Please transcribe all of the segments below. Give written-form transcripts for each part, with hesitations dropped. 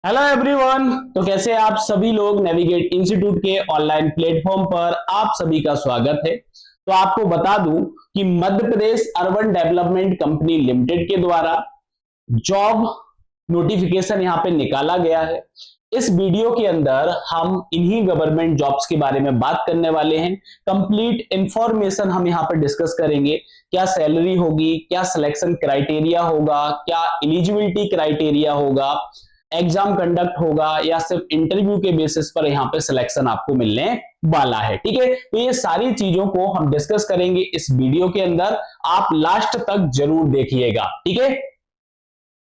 Hello everyone. तो कैसे आप सभी लोग नेविगेट इंस्टीट्यूट के ऑनलाइन प्लेटफॉर्म पर आप सभी का स्वागत है। तो आपको बता दूं कि Madhya Pradesh urban development company limited के द्वारा जॉब नोटिफिकेशन यहां पे निकाला गया है। इस वीडियो के अंदर हम इन्हीं गवर्नमेंट जॉब्स के बारे में बात करने वाले हैं। कंप्लीट इंफॉर्मेशन हम यहां पर डिस्कस करेंगे। क्या सैलरी होगी, क्या सिलेक्शन क्राइटेरिया होगा, क्या एलिजिबिलिटी क्राइटेरिया होगा, एग्जाम कंडक्ट होगा या सिर्फ इंटरव्यू के बेसिस पर यहां पे सिलेक्शन आपको मिलने वाला है। ठीक है, तो ये सारी चीजों को हम डिस्कस करेंगे इस वीडियो के अंदर। आप लास्ट तक जरूर देखिएगा। ठीक है,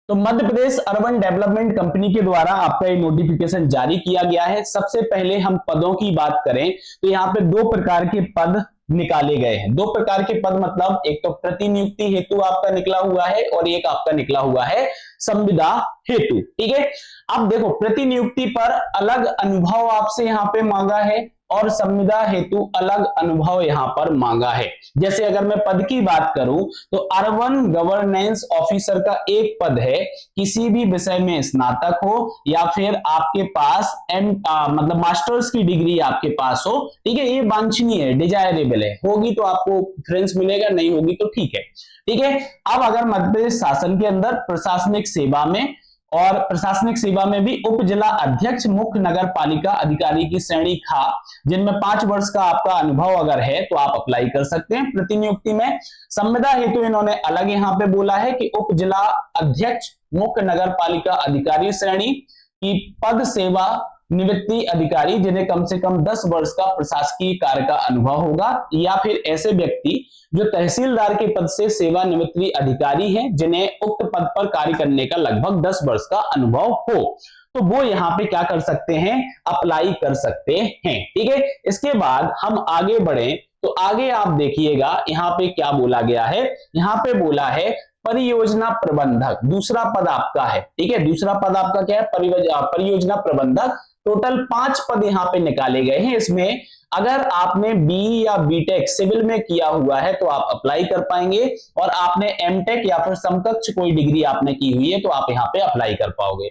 तो Madhya Pradesh urban development company के द्वारा आपका ये नोटिफिकेशन जारी किया गया है। सबसे पहले हम पदों की बात करें तो यहाँ पे दो प्रकार के पद निकाले गए हैं। दो प्रकार के पद मतलब एक तो प्रतिनियुक्ति हेतु आपका निकला हुआ है और एक आपका निकला हुआ है संविदा हेतु। ठीक है, अब देखो प्रतिनियुक्ति पर अलग अनुभव आपसे यहाँ पे मांगा है और संविदा हेतु अलग अनुभव यहां पर मांगा है। जैसे अगर मैं पद की बात करूं तो अर्बन गवर्नेंस ऑफिसर का एक पद है, किसी भी विषय में स्नातक हो या फिर आपके पास मतलब मास्टर्स की डिग्री आपके पास हो। ठीक है, ये वांछनीय है, डिजायरेबल है। होगी तो आपको प्रेफरेंस मिलेगा, नहीं होगी तो ठीक है। ठीक है, अब अगर मध्य प्रदेश शासन के अंदर प्रशासनिक सेवा में और प्रशासनिक सेवा में भी उप जिला अध्यक्ष मुख्य नगर पालिका अधिकारी की श्रेणी खा जिनमें 5 वर्ष का आपका अनुभव अगर है तो आप अप्लाई कर सकते हैं प्रतिनियुक्ति में। संविदा हेतु इन्होंने अलग यहां पे बोला है कि उप जिला अध्यक्ष मुख्य नगर पालिका अधिकारी श्रेणी की पद सेवा निवृत्ति अधिकारी जिन्हें कम से कम 10 वर्ष का प्रशासकीय कार्य का अनुभव होगा, या फिर ऐसे व्यक्ति जो तहसीलदार के पद से सेवानिवृत्ति अधिकारी हैं जिन्हें उक्त पद पर कार्य करने का लगभग 10 वर्ष का अनुभव हो, तो वो यहाँ पे क्या कर सकते हैं, अप्लाई कर सकते हैं। ठीक है, इसके बाद हम आगे बढ़े तो आगे आप देखिएगा यहाँ पे क्या बोला गया है। यहाँ पे बोला है परियोजना प्रबंधक, दूसरा पद आपका है। ठीक है, दूसरा पद आपका क्या है, परियोजना प्रबंधक। टोटल 5 पद यहाँ पे निकाले गए हैं। इसमें अगर आपने बी या बीटेक सिविल में किया हुआ है तो आप अप्लाई कर पाएंगे, और आपने एमटेक या फिर समकक्ष कोई डिग्री आपने की हुई है तो आप यहाँ पे अप्लाई कर पाओगे।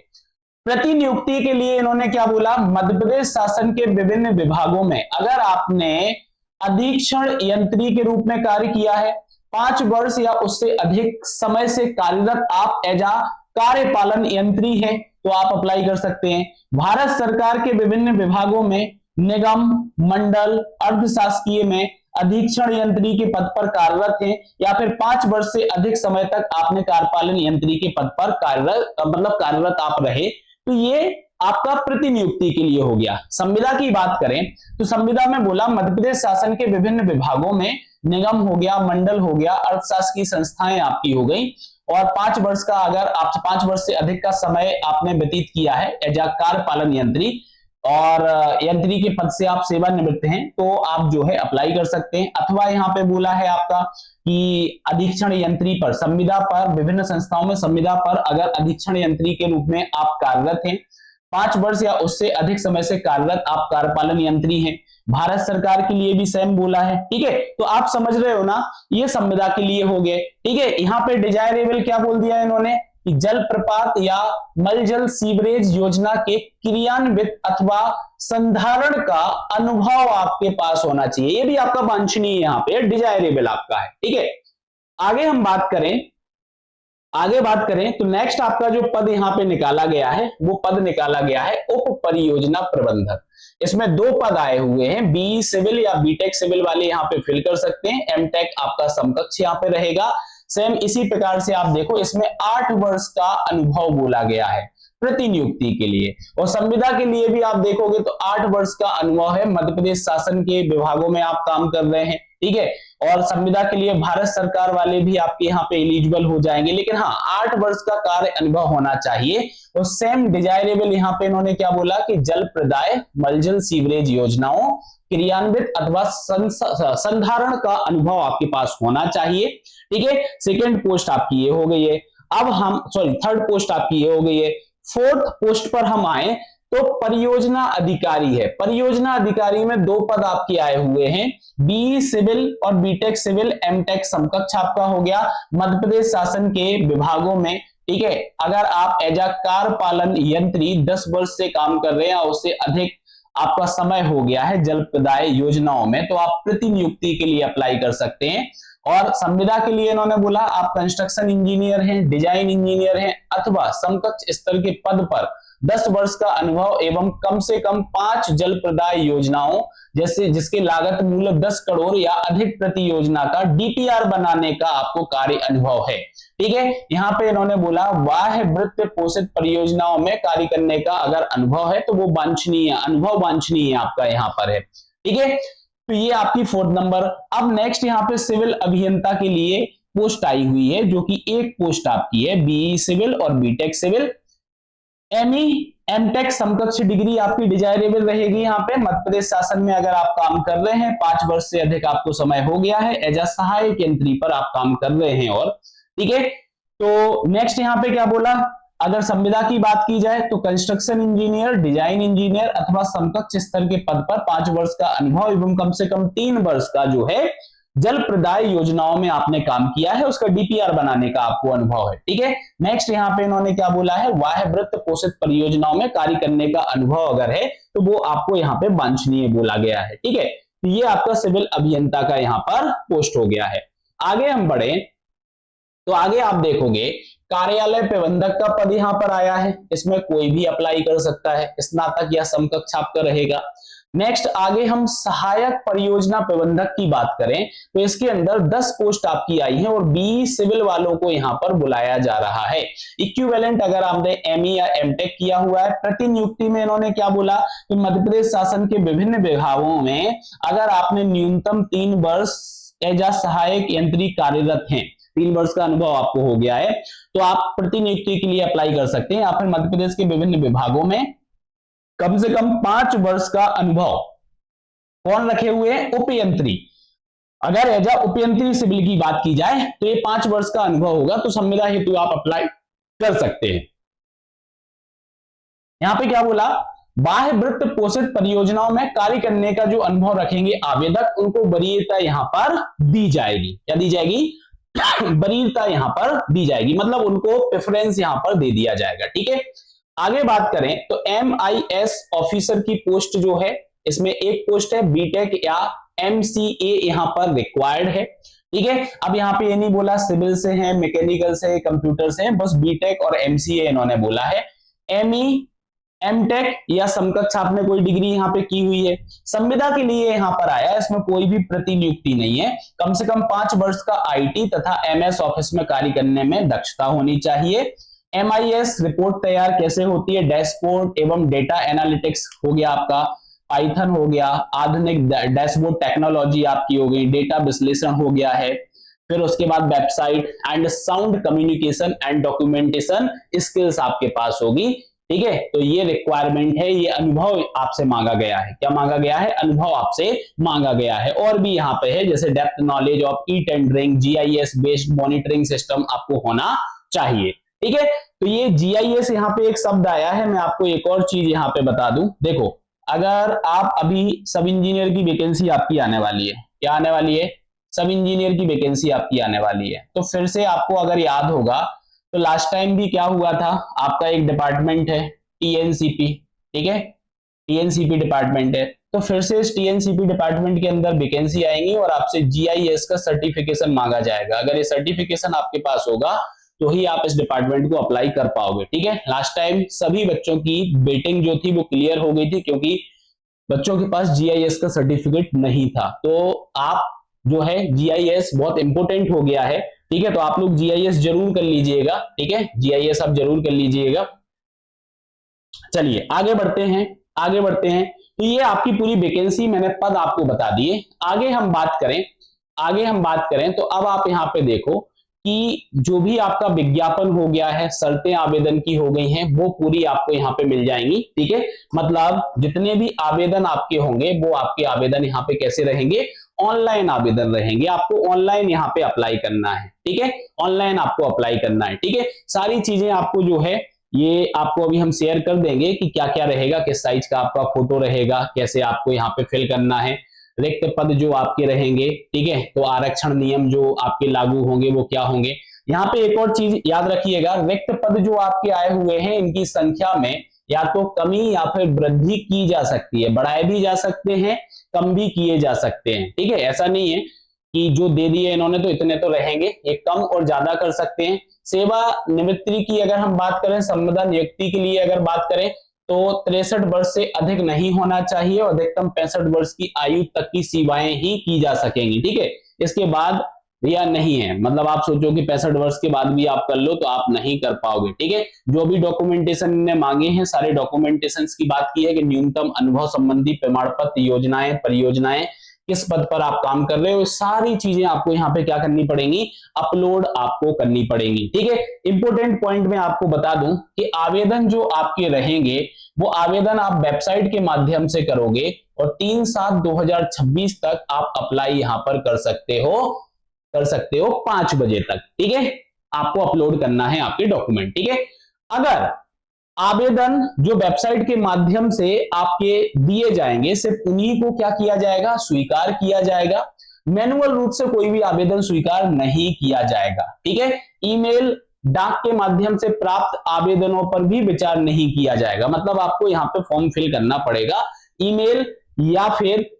प्रतिनियुक्ति के लिए इन्होंने क्या बोला, मध्य प्रदेश शासन के विभिन्न विभागों में अगर आपने अधीक्षण यंत्री के रूप में कार्य किया है, 5 वर्ष या उससे अधिक समय से कार्यरत आप एज आ कार्यपालन यंत्री हैं तो आप अप्लाई कर सकते हैं। भारत सरकार के विभिन्न विभागों में निगम, मंडल, अर्धशासकीय में अधीक्षण यंत्री के पद पर कार्यरत हैं, या फिर 5 वर्ष से अधिक समय तक आपने कार्यपालन यंत्री के पद पर कार्यरत आप रहे, तो ये आपका प्रतिनियुक्ति के लिए हो गया। संविदा की बात करें तो संविदा में बोला मध्य प्रदेश शासन के विभिन्न विभागों में निगम हो गया, मंडल हो गया, अर्थशासकीय संस्थाएं आपकी हो गई, और 5 वर्ष का अगर आप 5 वर्ष से अधिक का समय आपने व्यतीत किया है एज आ कार्यपालन यंत्री और यंत्री के पद से आप सेवानिवृत्त हैं तो आप जो है अप्लाई कर सकते हैं। अथवा यहाँ पे बोला है आपका कि अधीक्षण यंत्री पर, संविदा पर, विभिन्न संस्थाओं में संविदा पर अगर अधीक्षण यंत्री के रूप में आप कार्यरत हैं, 5 वर्ष या उससे अधिक समय से कार्यरत आप कार्यपालन यंत्री हैं, भारत सरकार के लिए भी सेम बोला है। ठीक है, तो आप समझ रहे हो ना, ये संविदा के लिए हो गए। ठीक है, यहाँ पे डिजायरेबल क्या बोल दिया इन्होंने कि जल प्रपात या मलजल सीवरेज योजना के क्रियान्वित अथवा संधारण का अनुभव आपके पास होना चाहिए। ये भी आपका वांछनीय यहाँ पे डिजायरेबल आपका है। ठीक है, आगे हम बात करें तो नेक्स्ट आपका जो पद यहाँ पे निकाला गया है वो पद निकाला गया है उप परियोजना प्रबंधक। इसमें 2 पद आए हुए हैं, बी सिविल या बीटेक सिविल वाले यहाँ पे फिल कर सकते हैं, एमटेक आपका समकक्ष यहाँ पे रहेगा। सेम इसी प्रकार से आप देखो इसमें 8 वर्ष का अनुभव बोला गया है प्रतिनियुक्ति के लिए, और संविदा के लिए भी आप देखोगे तो 8 वर्ष का अनुभव है, मध्य प्रदेश शासन के विभागों में आप काम कर रहे हैं। ठीक है, और संविदा के लिए भारत सरकार वाले भी आपके यहाँ पे एलिजिबल हो जाएंगे, लेकिन हाँ 8 वर्ष का कार्य अनुभव होना चाहिए। और सेम डिजायरेबल यहाँ पे इन्होंने क्या बोला कि जल प्रदाय मलजल सीवरेज योजनाओं क्रियान्वित अथवा संधारण का अनुभव आपके पास होना चाहिए। ठीक है, सेकेंड पोस्ट आपकी ये हो गई है। अब हम थर्ड पोस्ट आपकी ये हो गई है। 4th पोस्ट पर हम आए तो परियोजना अधिकारी है। परियोजना अधिकारी में 2 पद आपके आए हुए हैं, बी सिविल और बीटेक सिविल, एमटेक समकक्ष आपका हो गया। मध्य प्रदेश शासन के विभागों में ठीक है, अगर आप एज अ कार पालन यंत्री 10 वर्ष से काम कर रहे हैं और उससे अधिक आपका समय हो गया है जल प्रदाय योजनाओं में, तो आप प्रतिनियुक्ति के लिए अप्लाई कर सकते हैं। और संविदा के लिए इन्होंने बोला आप कंस्ट्रक्शन इंजीनियर हैं, डिजाइन इंजीनियर हैं अथवा समकक्ष स्तर के पद पर 10 वर्ष का अनुभव एवं कम से कम 5 जल प्रदाय योजनाओं जैसे जिसके लागत मूल्य 10 करोड़ या अधिक प्रति योजना का डीपीआर बनाने का आपको कार्य अनुभव है। ठीक है, यहाँ पे इन्होंने बोला बाह्य वित्त पोषित परियोजनाओं में कार्य करने का अगर अनुभव है तो वो वांछनीय, अनुभव वांछनीय आपका यहाँ पर है। ठीक है, तो ये आपकी 4th नंबर। अब नेक्स्ट यहाँ पे सिविल अभियंता के लिए पोस्ट आई हुई है, जो कि एक पोस्ट आपकी है बीई सिविल और बीटेक सिविल। एमई एमटेक समकक्ष डिग्री आपकी डिजायरेबल रहेगी। यहाँ पे मध्य प्रदेश शासन में अगर आप काम कर रहे हैं, 5 वर्ष से अधिक आपको समय हो गया है, एज अ सहायक यंत्री पर आप काम कर रहे हैं। और ठीक है, तो नेक्स्ट यहाँ पे क्या बोला, अगर संविदा की बात की जाए तो कंस्ट्रक्शन इंजीनियर, डिजाइन इंजीनियर अथवा समकक्ष स्तर के पद पर 5 वर्ष का अनुभव एवं कम से कम 3 वर्ष का जो है जल प्रदाय योजनाओं में आपने काम किया है, उसका डीपीआर बनाने का आपको अनुभव है। ठीक है, नेक्स्ट यहाँ पे इन्होंने क्या बोला है, बाह्य वित्त पोषित परियोजनाओं में कार्य करने का अनुभव अगर है तो वो आपको यहाँ पे वांछनीय बोला गया है। ठीक है, तो ये आपका सिविल अभियंता का यहाँ पर पोस्ट हो गया है। आगे हम बढ़े तो आगे आप देखोगे कार्यालय प्रबंधक का पद यहाँ पर आया है, इसमें कोई भी अप्लाई कर सकता है, स्नातक या समकक्ष आपका रहेगा। नेक्स्ट आगे हम सहायक परियोजना प्रबंधक की बात करें तो इसके अंदर 10 पोस्ट आपकी आई है और बी सिविल वालों को यहाँ पर बुलाया जा रहा है। इक्विवेलेंट अगर आपने एमई या एमटेक किया हुआ है। प्रतिनियुक्ति में इन्होंने क्या बोला कि मध्य प्रदेश शासन के विभिन्न विभागों में अगर आपने न्यूनतम 3 वर्ष एज अ सहायक यंत्री कार्यरत हैं, 3 वर्ष का अनुभव आपको हो गया है, तो आप प्रतिनियुक्ति के लिए अप्लाई कर सकते हैं। या फिर मध्य प्रदेश के विभिन्न विभागों में कम से कम 5 वर्ष का अनुभव कौन रखे हुए हैं, उपयंत्री। अगर एज अ उपयंत्री सिविल की बात की जाए तो ये 5 वर्ष का अनुभव होगा, तो संविदा हेतु आप अप्लाई कर सकते हैं। यहां पे क्या बोला, बाह्य वित्त पोषित परियोजनाओं में कार्य करने का जो अनुभव रखेंगे आवेदक, उनको वरीयता यहां पर दी जाएगी। क्या दी जाएगी, वरीयता यहां पर दी जाएगी, मतलब उनको प्रेफरेंस यहां पर दे दिया जाएगा। ठीक है, आगे बात करें तो MIS ऑफिसर की पोस्ट जो है, इसमें एक पोस्ट है बीटेक या MCA यहां पर रिक्वायर्ड है। ठीक है, अब यहां पे ये नहीं बोला सिविल से है, मैकेनिकल से, कंप्यूटर से, बस बीटेक और MCA इन्होंने बोला है। ME एमटेक या समकक्ष आपने कोई डिग्री यहाँ पे की हुई है। संविदा के लिए यहाँ पर आया, इसमें कोई भी प्रतिनियुक्ति नहीं है। कम से कम 5 वर्ष का IT तथा MS ऑफिस में कार्य करने में दक्षता होनी चाहिए। MIS रिपोर्ट तैयार कैसे होती है, डैशबोर्ड एवं डेटा एनालिटिक्स हो गया आपका, पाइथन हो गया, आधुनिक डैशबोर्ड टेक्नोलॉजी आपकी हो गई, डेटा विश्लेषण हो गया है, फिर उसके बाद website and sound communication and documentation skills आपके पास होगी। ठीक है, तो ये रिक्वायरमेंट है, ये अनुभव आपसे मांगा गया है। क्या मांगा गया है, अनुभव आपसे मांगा गया है। और भी यहाँ पे है जैसे depth knowledge of e tendering, GIS based monitoring system आपको होना चाहिए। ठीक है, तो ये GIS यहाँ पे एक शब्द आया है। मैं आपको एक और चीज यहाँ पे बता दूं, देखो अगर आप अभी सब इंजीनियर की वैकेंसी आपकी आने वाली है, क्या आने वाली है, सब इंजीनियर की वैकेंसी आपकी आने वाली है, तो फिर से आपको अगर याद होगा तो लास्ट टाइम भी क्या हुआ था, आपका एक डिपार्टमेंट है TNCP, ठीक है, TNCP डिपार्टमेंट है, तो फिर से इस TNCP डिपार्टमेंट के अंदर वैकेंसी आएंगी और आपसे GIS का सर्टिफिकेशन मांगा जाएगा। अगर ये सर्टिफिकेशन आपके पास होगा तो ही आप इस डिपार्टमेंट को अप्लाई कर पाओगे। ठीक है, लास्ट टाइम सभी बच्चों की वेटिंग जो थी वो क्लियर हो गई थी, क्योंकि बच्चों के पास GIS का सर्टिफिकेट नहीं था। तो आप जो है GIS बहुत इंपॉर्टेंट हो गया है। ठीक है, तो आप लोग GIS जरूर कर लीजिएगा। ठीक है, GIS आप जरूर कर लीजिएगा। चलिए आगे बढ़ते हैं, आगे बढ़ते हैं। तो ये आपकी पूरी वैकेंसी, मैंने पद आपको बता दिए। आगे हम बात करें, आगे हम बात करें तो अब आप यहाँ पे देखो कि जो भी आपका विज्ञापन हो गया है, शर्तें आवेदन की हो गई हैं, वो पूरी आपको यहाँ पे मिल जाएंगी। ठीक है, मतलब जितने भी आवेदन आपके होंगे वो आपके आवेदन यहाँ पे कैसे रहेंगे, ऑनलाइन आवेदन रहेंगे। आपको ऑनलाइन यहाँ पे अप्लाई करना है। ठीक है, ऑनलाइन आपको अप्लाई करना है। ठीक है, सारी चीजें आपको जो है ये आपको अभी हम शेयर कर देंगे कि क्या क्या रहेगा, किस साइज का आपका फोटो रहेगा, कैसे आपको यहाँ पे फिल करना है, रिक्त पद जो आपके रहेंगे। ठीक है, तो आरक्षण नियम जो आपके लागू होंगे वो क्या होंगे, यहाँ पे एक और चीज याद रखिएगा, रिक्त पद जो आपके आए हुए हैं इनकी संख्या में या तो कमी या फिर वृद्धि की जा सकती है, बढ़ाए भी जा सकते हैं, कम भी किए जा सकते हैं। ठीक है, ऐसा नहीं है कि जो दे दिए इन्होंने तो इतने तो रहेंगे, ये कम और ज्यादा कर सकते हैं। सेवा निवृत्ति की अगर हम बात करें, संविदा नियुक्ति के लिए अगर बात करें तो 63 वर्ष से अधिक नहीं होना चाहिए और अधिकतम 65 वर्ष की आयु तक की सेवाएं ही की जा सकेंगी। ठीक है, इसके बाद या नहीं है, मतलब आप सोचो कि 65 वर्ष के बाद भी आप कर लो तो आप नहीं कर पाओगे। ठीक है, जो भी डॉक्यूमेंटेशन ने मांगे हैं सारे डॉक्यूमेंटेशन की बात की है कि न्यूनतम अनुभव संबंधी प्रमाण पत्र, योजनाएं, परियोजनाएं, किस पद पर आप काम कर रहे हो, सारी चीजें आपको यहाँ पे क्या करनी पड़ेंगी, अपलोड आपको करनी पड़ेंगी। ठीक है, इंपोर्टेंट पॉइंट में आपको बता दूं कि आवेदन जो आपके रहेंगे वो आवेदन आप वेबसाइट के माध्यम से करोगे और 3/7/2026 तक आप अप्लाई यहां पर कर सकते हो 5 बजे तक। ठीक है, आपको अपलोड करना है आपके डॉक्यूमेंट। ठीक है, अगर आवेदन जो वेबसाइट के माध्यम से आपके दिए जाएंगे सिर्फ उन्हीं को क्या किया जाएगा, स्वीकार किया जाएगा। मैनुअल रूप से कोई भी आवेदन स्वीकार नहीं किया जाएगा। ठीक है, ईमेल, डाक के माध्यम से प्राप्त आवेदनों पर भी विचार नहीं किया जाएगा। मतलब आपको यहाँ पे फॉर्म फिल करना पड़ेगा, ईमेल या फिर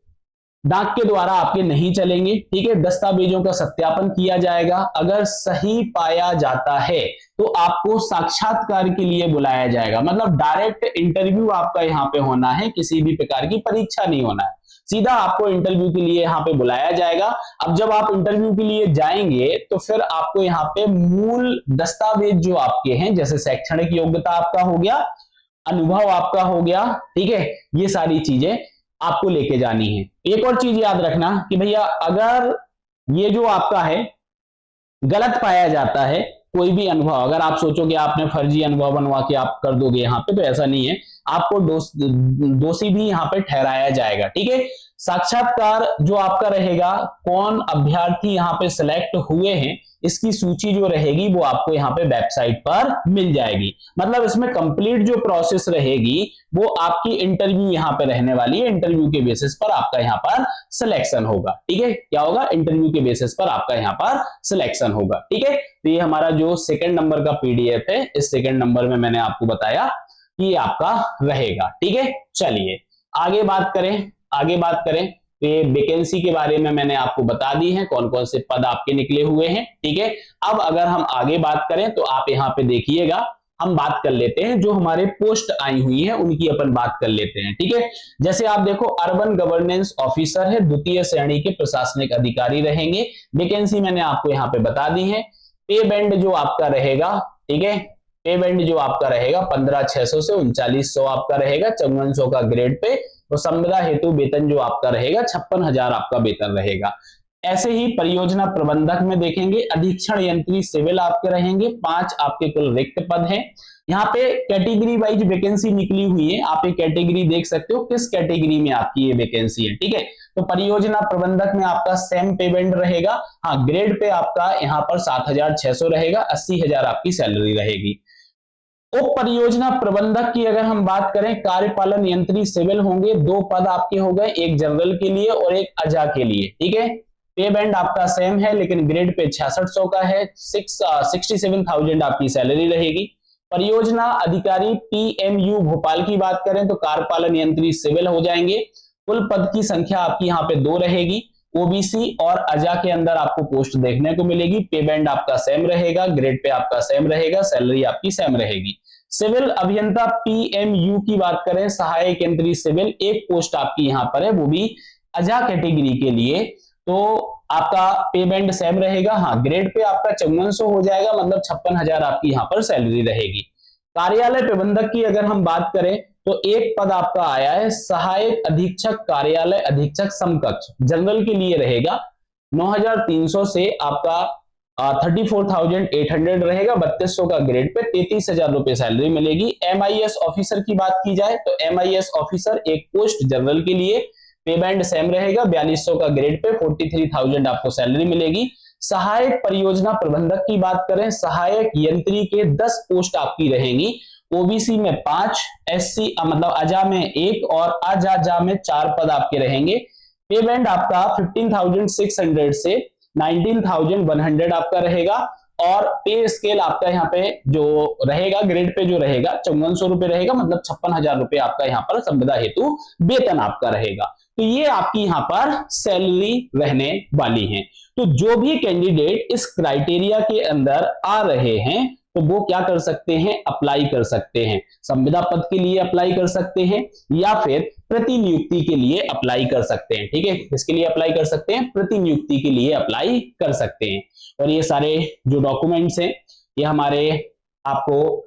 डाक के द्वारा आपके नहीं चलेंगे। ठीक है, दस्तावेजों का सत्यापन किया जाएगा, अगर सही पाया जाता है तो आपको साक्षात्कार के लिए बुलाया जाएगा। मतलब डायरेक्ट इंटरव्यू आपका यहाँ पे होना है, किसी भी प्रकार की परीक्षा नहीं होना है, सीधा आपको इंटरव्यू के लिए यहाँ पे बुलाया जाएगा। अब जब आप इंटरव्यू के लिए जाएंगे तो फिर आपको यहाँ पे मूल दस्तावेज जो आपके हैं, जैसे शैक्षणिक योग्यता आपका हो गया, अनुभव आपका हो गया, ठीक है, ये सारी चीजें आपको लेके जानी है। एक और चीज याद रखना कि भैया अगर ये जो आपका है गलत पाया जाता है, कोई भी अनुभव, अगर आप सोचो कि आपने फर्जी अनुभव बनवा के आप कर दोगे यहाँ पे, तो ऐसा नहीं है, आपको दोषी भी यहाँ पे ठहराया जाएगा। ठीक है, साक्षात्कार जो आपका रहेगा, कौन अभ्यर्थी यहाँ पे सिलेक्ट हुए हैं इसकी सूची जो रहेगी वो आपको यहाँ पे वेबसाइट पर मिल जाएगी। मतलब इसमें कंप्लीट जो प्रोसेस रहेगी वो आपकी इंटरव्यू यहाँ पे रहने वाली है, इंटरव्यू के बेसिस पर आपका यहाँ पर सिलेक्शन होगा। ठीक है, क्या होगा, इंटरव्यू के बेसिस पर आपका यहाँ पर सिलेक्शन होगा। ठीक है, तो ये हमारा जो सेकंड नंबर का पीडीएफ है, इस सेकंड नंबर में मैंने आपको बताया कि आपका रहेगा। ठीक है, चलिए आगे बात करें तो ये वैकेंसी के बारे में मैंने आपको बता दी है, कौन कौन से पद आपके निकले हुए हैं। ठीक है, अब अगर हम आगे बात करें तो आप यहाँ पे देखिएगा, हम बात कर लेते हैं जो हमारे पोस्ट आई हुई है उनकी अपन बात कर लेते हैं। ठीक है, जैसे आप देखो अर्बन गवर्नेंस ऑफिसर है, द्वितीय श्रेणी के प्रशासनिक अधिकारी रहेंगे, वैकेंसी मैंने आपको यहाँ पे बता दी है। पे बैंड जो आपका रहेगा, ठीक है, पे बैंड जो आपका रहेगा 15,600 से 3900 आपका रहेगा, 5400 का ग्रेड पे, तो संविदा हेतु वेतन जो आपका रहेगा 56,000 आपका वेतन रहेगा। ऐसे ही परियोजना प्रबंधक में देखेंगे, अधीक्षण यंत्री सिविल आपके रहेंगे, 5 आपके कुल रिक्त पद हैं। यहाँ पे कैटेगरी वाइज वैकेंसी निकली हुई है, आप एक कैटेगरी देख सकते हो किस कैटेगरी में आपकी ये वैकेंसी है। ठीक है, तो परियोजना प्रबंधक में आपका सेम पेमेंट रहेगा, हाँ ग्रेड पे आपका यहाँ पर 7,600 रहेगा, 80,000 आपकी सैलरी रहेगी। उप परियोजना प्रबंधक की अगर हम बात करें, कार्यपालन यंत्री सिविल होंगे, 2 पद आपके हो गए, एक जनरल के लिए और एक अजा के लिए। ठीक है, पे बैंड आपका सेम है लेकिन ग्रेड पे 6600 का है, 67,000 आपकी सैलरी रहेगी। परियोजना अधिकारी पीएमयू भोपाल की बात करें तो कार्यपालन यंत्री सिविल हो जाएंगे, कुल पद की संख्या आपकी यहाँ पे 2 रहेगी, ओबीसी और अजा के अंदर आपको पोस्ट देखने को मिलेगी, पे बैंड आपका सेम रहेगा, ग्रेड पे आपका सेम रहेगा, सैलरी आपकी सेम रहेगी। सिविल अभियंता पीएमयू की बात करें, सहायक यंत्री सिविल, एक पोस्ट आपकी यहाँ पर है, वो भी अजा कैटेगरी के लिए, तो आपका पे बैंड सेम रहेगा, हाँ ग्रेड पे आपका 5400 हो जाएगा, मतलब 56,000 आपकी यहाँ पर सैलरी रहेगी। कार्यालय प्रबंधक की अगर हम बात करें तो एक पद आपका आया है, सहायक अधीक्षक कार्यालय अधीक्षक समकक्ष, जनरल के लिए रहेगा, 9,300 से आपका 34,800 रहेगा, 3200 का ग्रेड पे, 33,000 रुपए सैलरी मिलेगी। एमआईएस ऑफिसर की बात की जाए तो एमआईएस ऑफिसर एक पोस्ट जनरल के लिए, पे बैंड सेम रहेगा, 4200 का ग्रेड पे, 43,000 आपको सैलरी मिलेगी। सहायक परियोजना प्रबंधक की बात करें, सहायक यंत्री के 10 पोस्ट आपकी रहेंगी, ओबीसी में 5, एससी मतलब अजा में 1 और अजाजा में 4 पद आपके रहेंगे। पे बैंड आपका 15,600 से 19,100 आपका रहेगा, और पे स्केल आपका यहाँ पे जो रहेगा, ग्रेड पे जो रहेगा 5400 रुपए रहेगा, मतलब 56,000 रुपए आपका यहाँ पर संविदा हेतु वेतन आपका रहेगा। तो ये आपकी यहाँ पर सैलरी रहने वाली है। तो जो भी कैंडिडेट इस क्राइटेरिया के अंदर आ रहे हैं तो वो क्या कर सकते हैं, अप्लाई कर सकते हैं, संविदा पद के लिए अप्लाई कर सकते हैं या फिर प्रतिनियुक्ति के लिए अप्लाई कर सकते हैं। ठीक है, किसके लिए अप्लाई कर सकते हैं, प्रतिनियुक्ति के लिए अप्लाई कर सकते हैं। और ये सारे जो डॉक्यूमेंट्स हैं ये हमारे आपको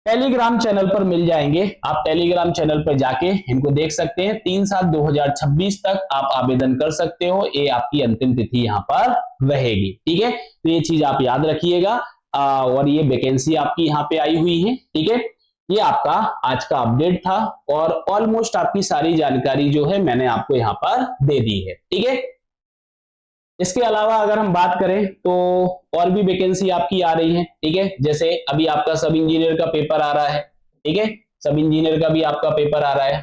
टेलीग्राम चैनल पर मिल जाएंगे। आप टेलीग्राम चैनल पर जाके इनको देख सकते हैं। 3/7/2026 तक आप आवेदन कर सकते हो, ये आपकी अंतिम तिथि यहाँ पर रहेगी। ठीक है, तो ये चीज आप याद रखिएगा। और ये वैकेंसी आपकी यहाँ पे आई हुई है। ठीक है, ये आपका आज का अपडेट था और ऑलमोस्ट आपकी सारी जानकारी जो है मैंने आपको यहाँ पर दे दी है। ठीक है, इसके अलावा अगर हम बात करें तो और भी वैकेंसी आपकी आ रही है। ठीक है, जैसे अभी आपका सब इंजीनियर का पेपर आ रहा है। ठीक है, सब इंजीनियर का भी आपका पेपर आ रहा है,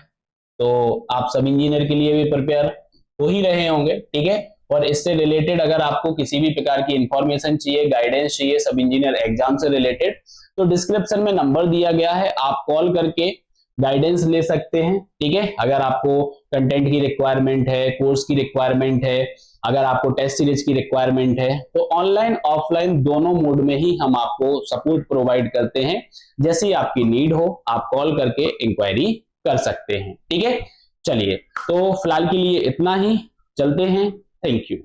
तो आप सब इंजीनियर के लिए भी प्रिपेयर हो ही रहे होंगे। ठीक है, और इससे रिलेटेड अगर आपको किसी भी प्रकार की इंफॉर्मेशन चाहिए, गाइडेंस चाहिए सब इंजीनियर एग्जाम से रिलेटेड, तो डिस्क्रिप्शन में नंबर दिया गया है, आप कॉल करके गाइडेंस ले सकते हैं। ठीक है, अगर आपको कंटेंट की रिक्वायरमेंट है, कोर्स की रिक्वायरमेंट है, अगर आपको टेस्ट सीरीज की रिक्वायरमेंट है, तो ऑनलाइन ऑफलाइन दोनों मोड में ही हम आपको सपोर्ट प्रोवाइड करते हैं। जैसी आपकी नीड हो आप कॉल करके इंक्वायरी कर सकते हैं। ठीक है, चलिए तो फिलहाल के लिए इतना ही, चलते हैं। Thank you.